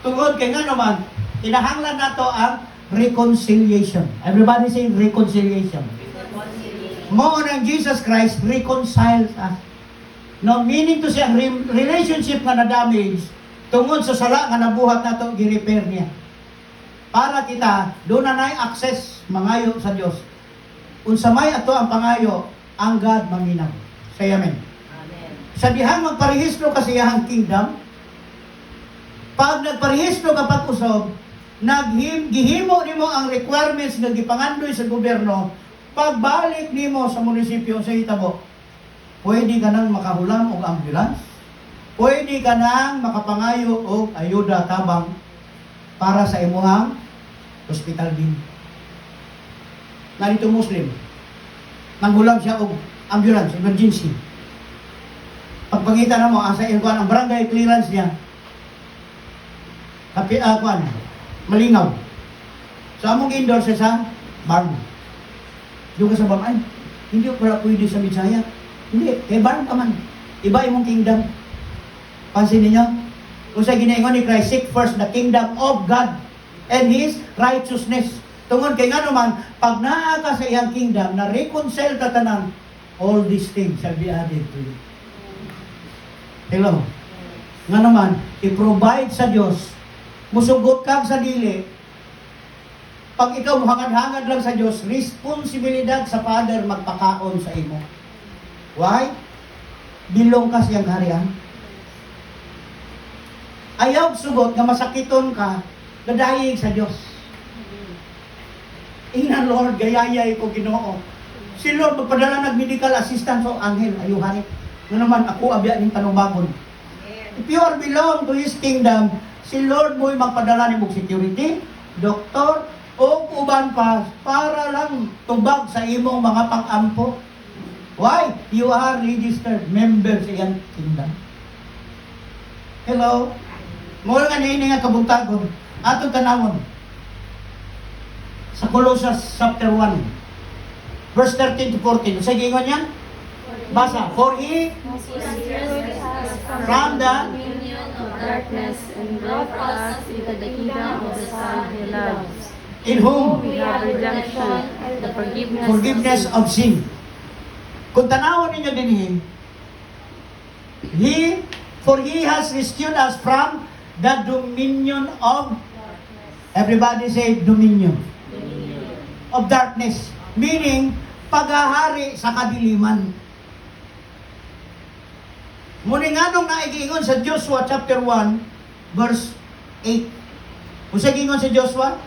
Tungod kay nga naman, kinahanglan nato ang reconciliation. Everybody say reconciliation. Mo ng Jesus Christ reconciles us. No, meaning to say, ang relationship nga na-damage, tungod sa sala nga nabuhat nato, gi-repair niya. Para kita, doon na na'y access, mangayo sa Diyos. Unsa may ato ang pangayo, ang God manginang. Say amen. Amen. Sa dihang magparehistro ka sa iyahang kingdom, pag nagparehistro ka pag-usob, gihimo nimo ang requirements nga gipangandoy sa gobyerno, pagbalik nimo sa munisipyo sa hitabo, pwede ka nang makahulam og ambulance, pwede ka nang makapangayo og ayuda tabang para sa imuhang hospital din. Narito Muslim, nanghulam siya og ambulance, emergency. Pagpangita na mo, asa ang barangay clearance niya, malingaw. So, among endorse sa barn. Yung ka sa barn, ay, hindi ko pala pwede sa Mitsaya. Hindi, barn ka man. Iba imong kingdom. Pansin ninyo? Kung sa ginaingon ni Christ, seek first the kingdom of God and His righteousness. Tungod kay nga naman, pag naa ka sa iyang kingdom, na reconcile ka tanan, all these things shall be added to you. Hello? Nga naman, i-provide sa Diyos, musugot kag sa dili, pag ikaw hangad-hangad lang sa Diyos, responsibilidad sa Father magpakaon sa imo. Why? Bilong ka siyang harian. Ayaw sugot nga masakiton ka, gadayig sa Diyos. Ina Lord, gayayay ko Ginoo. Si Lord magpadala ng medical assistance o anghel, ayuhan. Nga naman, ako abya ng tanubagon. If you are belong to His kingdom, si Lord mo'y magpadala ni mong security, doktor, o uban pa, para lang tubag sa imong mga pang-ampo. Why? You are registered member sa iyang kingdom. Hello? Mula nga nini nga kabuntagon, atong tanawon. Sa Colossians chapter 1, verse 13 to 14. Sa gingon niya? Basa. For He from the dominion of darkness and brought us into the kingdom of the Son He loves, in whom we have redemption, the forgiveness of sin. Kung tanawon ninyo din for He has rescued us from the dominion of, everybody say dominion, of darkness. Meaning, paghahari sa kadiliman. Muni nga nung naigiingon sa Joshua chapter 1, verse 8. Kung sa gingon si Joshua,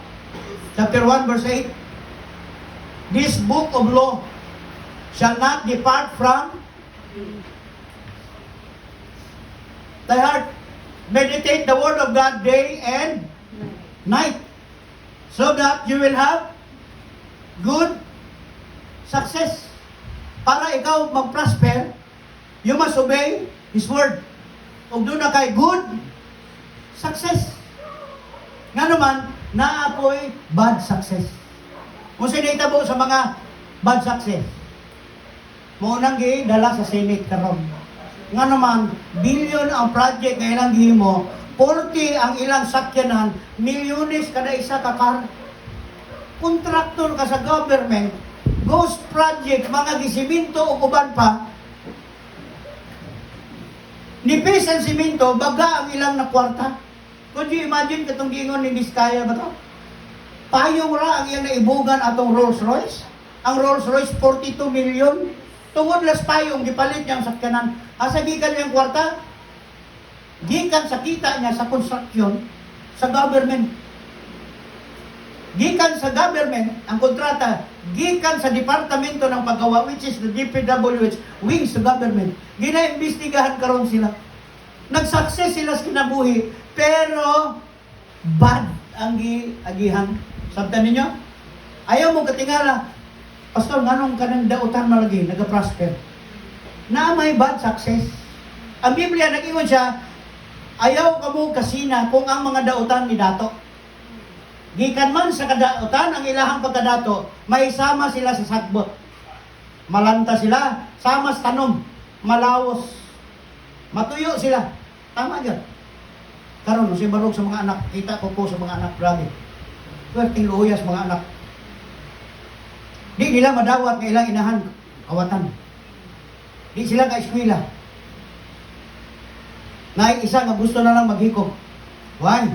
chapter 1, verse 8, this book of law shall not depart from thy heart. Meditate the word of God day and night, so that you will have good success. Para ikaw mag-prosper, you must obey His word. Kung doon na kay good success. Nga naman, naapoy bad success. Kung sinitabo sa mga bad success, maunang dala sa Senate karon. Nga naman, billion ang project na ilang gihimo, 40 ang ilang sakyanan, milyones kada isa ka car. Kontraktor ka sa government, ghost project, mga gisiminto o uban pa, nipis ang siminto, baga ang ilang na kwarta. Could you imagine katong gingon ni Vizcaya ba to? Payong ra ang iyang naibugan atong Rolls Royce. Ang Rolls Royce, 42 million. Tungod las payong, gipalit niyang sakyanan. Asa gikan niyang kwarta? Gikan sa kita niya sa construction, sa government. Gikan sa government, ang kontrata, gikan sa departamento ng paggawa, which is the DPWH, wings to government. Ginaimbestigahan karon sila. Nag-success sila sa kinabuhi, pero bad ang agihan. Sabtan ninyo? Ayaw mo katingala, Pastor, nganong kanang dautan malagi, nag-prosper. Na may bad success. Ang Biblia, nag-ingon siya, ayaw ka mo kasina kung ang mga dautan ni dato. Gikan man sa kadautan, ang ilahang pagkadato, may sama sila sa sagbot. Malanta sila, sama sa tanom, malawos. Matuyo sila. Tama dyan. Karon si barog sa mga anak, kita ko po sa mga anak, grabe. Pwerteng luya sa mga anak. Di nila madawat ng ilang inahan, awatan. Di sila ka-eskwela. Na isa nga gusto na lang maghikom. Why?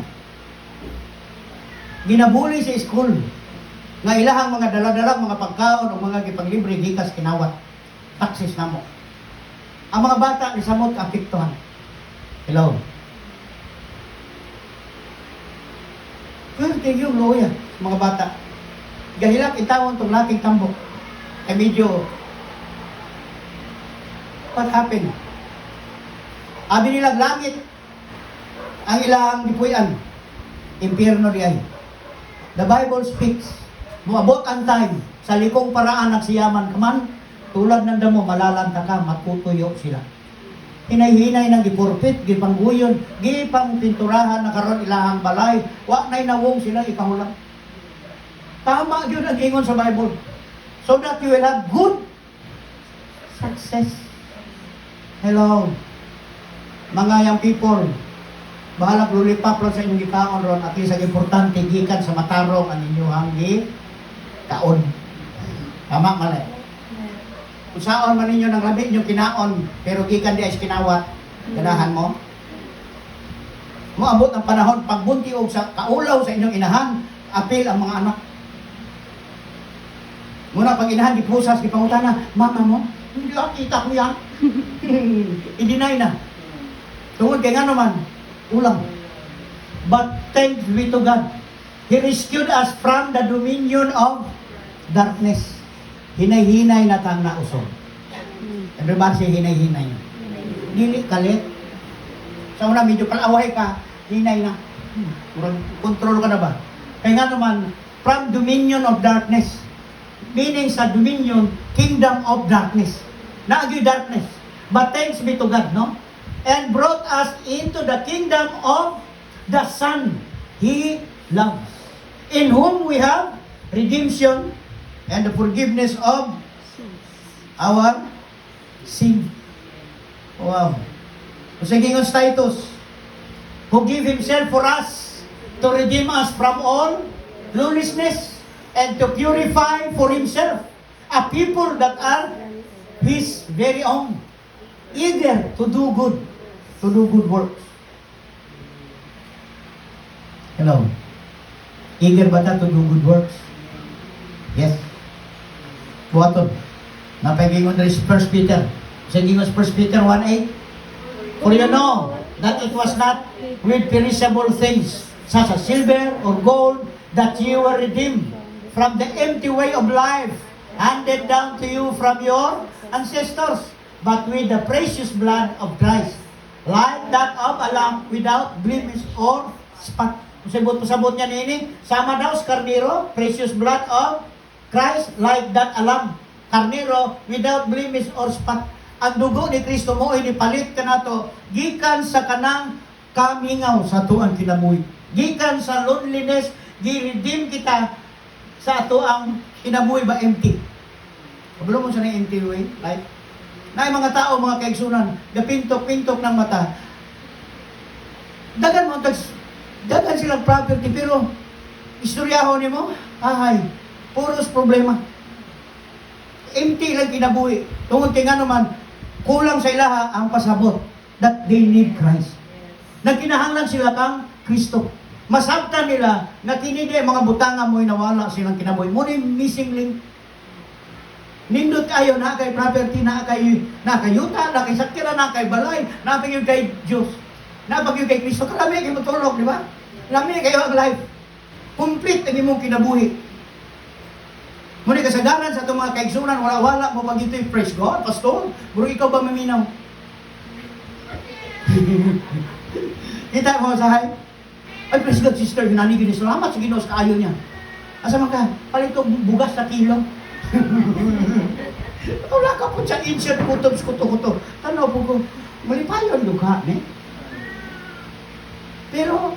Ginabuli sa school. Nga ilahang mga dala-dala, mga pagkaon o mga gipanglibre, gikas kinawat. Taksis na mo. Ang mga bata, isamot apiktuhan. Hello? Pwerte yung loya, mga bata. Gahilak itawon itong laking tambok. Ay medyo, what happened? Abi nilang langit, ang ilang dipuyan, impyerno di ay. The Bible speaks, muabot ang time, sa likong paraan nagsiyaman ka man, tulad ng damo, malalanta ka, matutuyo sila. Hinay-hinay ng gipurpit, gipangguyon, gipang pinturahan na karon ilahang balay, wa na'y nawong sila ikahulang. Tama yun ang ingon sa Bible. So that you will have good success. Hello. Mga young people, bahalag lulipap lang sa inyong gikaon ron, at least ang importante, gikan sa matarong ang inyong kaon. Tama, mali. Kung saon man ninyo ng labi inyong kinaon, pero gikan di ay kinawat, ganahan mo. Moabot ang panahon, pagbunti o sa kaulaw sa inyong inahan, apil ang mga anak. Muna pag inahan, gipusas, gipangutana, mama mo, hindi ako kita ko yan. I-deny na. Tungod kay nga naman, ulang. But thanks be to God. He rescued us from the dominion of darkness. Hinay-hinay na tang nausog. Everybody say hinay-hinay. Dili kalit. Sa una, medyo palaway ka, hinay na. Control ka na ba? Kaya nga naman, from dominion of darkness, meaning sa dominion, kingdom of darkness. Naagyo darkness. But thanks be to God, no? And brought us into the kingdom of the Son He loves, in whom we have redemption and the forgiveness of our sin. Wow. Sa gingon Titus, who gave Himself for us to redeem us from all lawlessness and to purify for Himself a people that are His very own, eager to do good works. Hello? Eager ba ta to do good works? Yes. Buhaton. Napagingon na si 1 Peter. Sa gingon 1 Peter 1:8. For you know that it was not with perishable things, such as silver or gold, that you were redeemed from the empty way of life handed down to you from your ancestors, but with the precious blood of Christ, like that of a lamb without blemish or spot. Pasabot niya nini, sama daw sa karnero, precious blood of Christ, like that a lamb, karnero without blemish or spot. Ang dugo ni Kristo mo ay nipalit ka na to, gikan sa kanang kamingaw sa tuang kinabuhi. Gikan sa loneliness, gi-redeem kita sa ato ang kinabuhi ba empty. Kabalo mo sa na empty way, right? Na mga tao, mga kaigsunan, gapintok-pintok ng mata. Dagan silang property, pero istoryaho ni mo, puros problema. Empty lang kinabuhi. Tungod kay nga naman, kulang sa ilaha ang pasabot that they need Christ. Nagkinahanglan sila kang Kristo. Masabtan nila na kinidi mga butanga mo'y nawala silang kinabuhi. Muna yung missing link. Nindot kayo na kay property, na kay yuta, na kay sakira, na kay balay, na kay kay Diyos. Na kay Kristo. Kalami kayo matulog, di ba? Lami kayo ang life. Complete ang imong kinabuhi. Muna kasagaran sa itong mga kaigsunan, wala mo pag ito'y praise God, pastor. Buro ikaw ba maminaw? Kita mo sahay? Ay, praise God, sister, ginanigin ni salamat sa Ginoo sa kaayo niya. Asa man ka, palit ko bugas sa kilo. Wala ka po siya insert kutob sa kuto-kuto. Tanaw po ko, malipayon lukha, ne? Pero,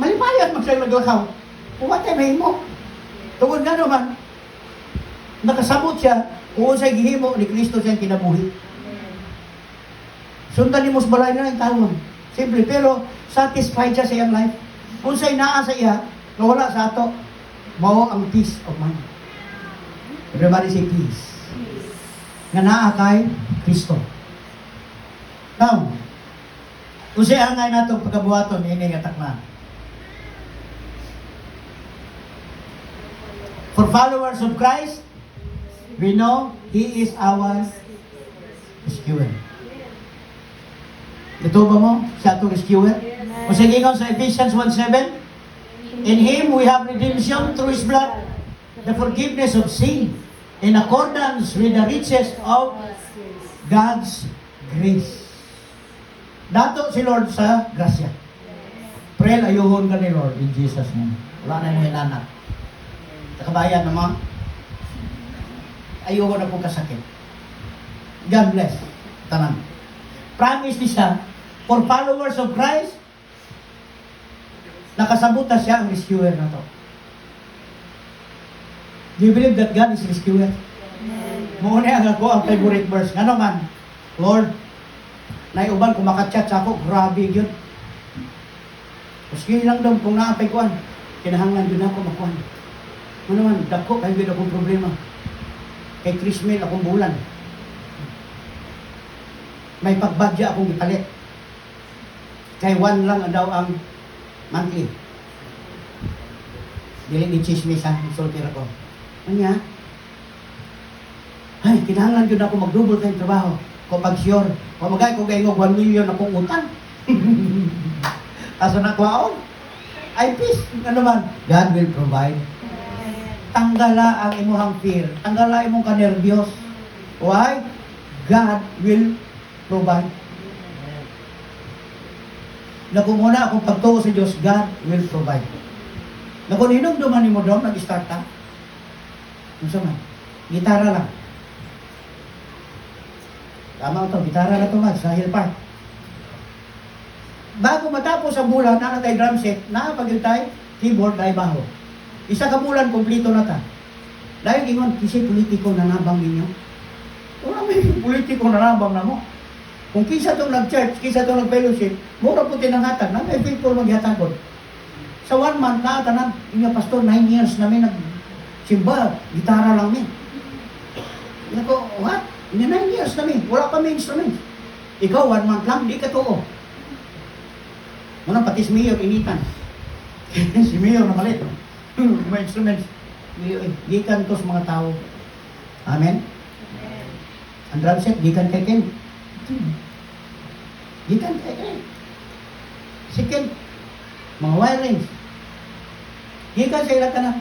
malipayon magsaglagaw. Puwatay may mo. Tungod nga naman, nakasabot siya kung sa'y gihimo ni Kristo siyang kinabuhi. Sundan ni Mos Balay na yung tawag. Simple, pero satisfied siya sa iyang life. Kung sa'y naa sa iya, nawala sa ato, mao ang peace of mind. Everybody say peace. Nga naa kay Kristo. Now, kung siya angay na itong pagkabuhaton, ini nga takna. For followers of Christ, we know He is our rescuer. Ito ba mo? Siya itong rescuer? O sige ikaw sa Ephesians 1:7, in Him we have redemption through His blood, the forgiveness of sin, in accordance with the riches of God's grace. Dato si Lord sa grasya. Pray, ayuhon ka ni Lord in Jesus' name. Wala na yung hinanak. Sa kabayan naman, ayuhon na po kasakit. God bless. Tanan. Promise ni siya, for followers of Christ, nakasabuta siya ang rescuer na to. Do you believe that God is rescuer? Muna ang ako ang favorite verse. Nga naman, Lord, naiuban kung makachat sa ako, grabe yun. Maski lang daw kung naapay kuan, kinahanglan yun ako makuan. Ano naman, dako, kayo yun akong problema. Kay Chris Mill akong bulan. May pagbadya akong ipalit. Kay 1 lang daw ang monthly. Dili ni chismis ha, sultir ako. Ano ay, kinahanglan yun ako mag-double time trabaho. Kung pag-sure, kung magay ko kayo 1 million akong utang. Aso na kwaon. Ay, peace. Ano man? God will provide. Tanggala ang imuhang fear. Tanggala imong kanervyos. Why? God will provide. Nagumuna akong pagtuo sa Diyos, God will provide. Nakuninong duman mo doon, nag-start ka. Ano sa man? Gitara lang. Tama ito, gitara na ito sa Hill Park. Bago matapos ang bulan, nakatay drum set, nakapag-tayo, keyboard, dahil baho. Isa ka bulan, kumplito na ta. Dahil ingon, kasi politiko na nabang ninyo. Wala may politiko na nabang na mo. Kung kisa itong nag-church, kisa itong nag-fellowship, mura po tinangatan, na may people mag-hatagod. Sa 1 month, nakatanan, inyo pastor, 9 years namin nag-simba, gitara lang min. Nako, what? Inyo 9 years namin, wala pa may instruments. Ikaw, 1 month lang, di ka tuo. Muna pati si Mayor, initan. Si Mayor na malit. May instruments. Gikan to sa mga tao. Amen? Ang drum set, gikan kay Ken. Gikan kay Ken. Second, mga wirings. Gikan sa ilang tanan.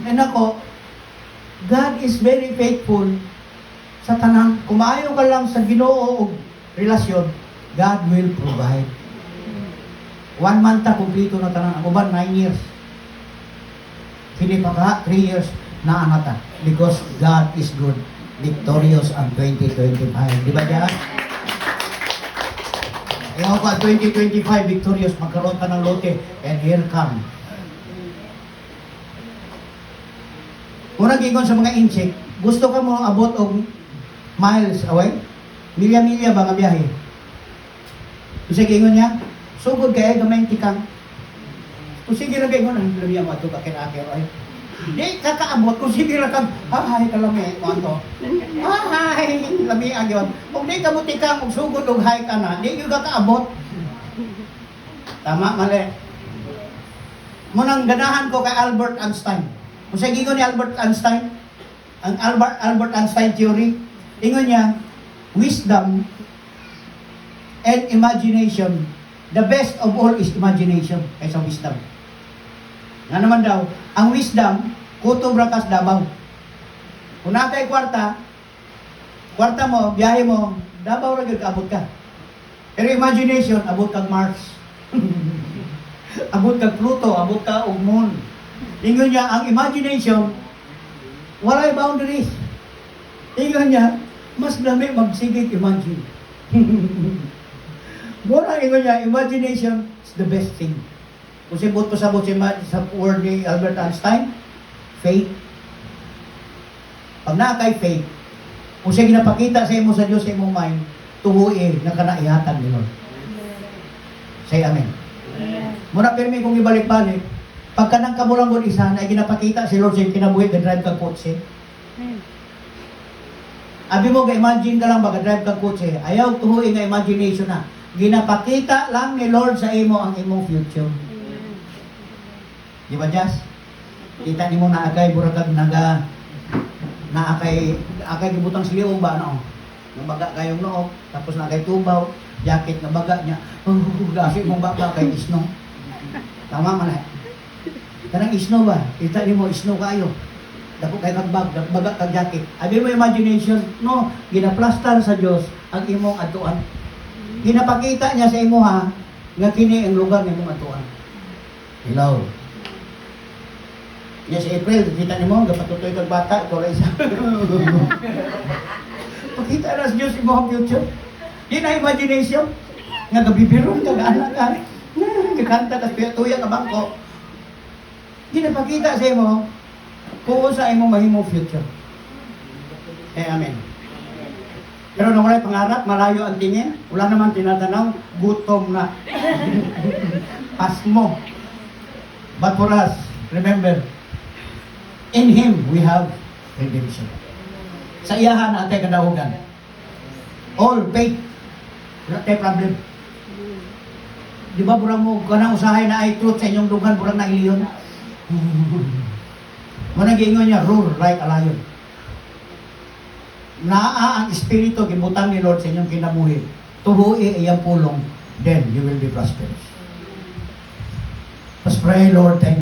And ako, God is very faithful sa tanan. Kumayo ka lang sa Ginoo o relasyon, God will provide. 1 month ta kumpleto na tanan. Ako ba 9 years? Hindi pa ka 3 years na anata. Because God is good. Victorious ang 2025. Di ba diyan? Ayaw ka 2025 victorious. Magkaroon ka ng lote. And here come. Unang gingon sa mga insect, gusto ka mo abot og miles away? Milya-milya ba nga biyahe? Kasi gingon niya, sugod kaya gamay tikang. Kung sige lang gingon, ang lumiya mo ito, kakir-akir ay. Di kakaabot, kung sige lang kang, hahay ka lami, kwanto. Hahay, lami agyon. Kung di ka mo tikang, kung sugod og hay ka na, di yung kakaabot. Tama, mali. Munang ganahan ko kay Albert Einstein. Kung sa gingon ni Albert Einstein, ang Albert Einstein theory, ingon niya, wisdom and imagination, the best of all is imagination kaysa wisdom. Nga naman daw, ang wisdom, kuto brakas Davao. Kung nakay kwarta mo, biyahe mo, Davao rin kaabot ka. Pero imagination, abot kag Mars. Abot kag Pluto, abot ka og Moon. Ingon niya, ang imagination, walay boundaries. Ingon niya, mas dami magsigig imagine. Mura, ingon niya, imagination is the best thing. Kung sibot ko sa word ni Albert Einstein, faith. Pag nakay faith, kung siya ginapakita sa imo sa Diyos sa imong mind, tuhuin na kanaihatag ni Lord. Say amen. Muna pirmi kung ibalik-balik, pagka nang kabulangon isa na ginapakita si Lord sa kinabuhi, ga-drive kang kotse. Abi mo, ga-imagine ka lang ba, ga-drive kang kotse. Ayaw tuhuin nga imagination na. Ginapakita lang ni Lord sa imo ang imong future. Di ba, Jas? Kita ni mo na akay, burakag akay gibutang siliong ba, no? Nabaga kayong noo, tapos na akay tubaw, jacket na baga niya, gasi mong baka kay isno. Tama man eh. Kanang isno ba? Kita ni mo, isno kayo. Dako kay kagbag, baga kag jacket. Abi mo imagination, no? Ginaplastar sa Dios ang imong atuan. Ginapakita niya sa imo ha, nga kini ang lugar ni imong atuan. Hello. Yes, April, kita ni mo, gapatutoy kag bata, ito lang isa. Pakita na sa Diyos imong future. Di na imagination. Nga gabibiro ka, gaanak ka. Kakanta ka, tuya ka bangko. Ginapakita sa imo kung sa imo mahimong future. Amen. Pero nung wala'y pangarap, malayo ang tingin, wala naman tinatanaw, gutom na. Pasmo. But for us, remember, in Him we have redemption. Sa iyahan na atay kadahugan. All faith. Wala tayo problem. Di ba burang mo, kanang usahay na ay truth sa inyong dugan, burang na iliyon? Managingon niya, roar like a lion. Naa ang espiritu, gibutang ni Lord sa inyong kinabuhi. Tubuhi iyang pulong, then you will be prosperous. Let's pray, Lord, thank you.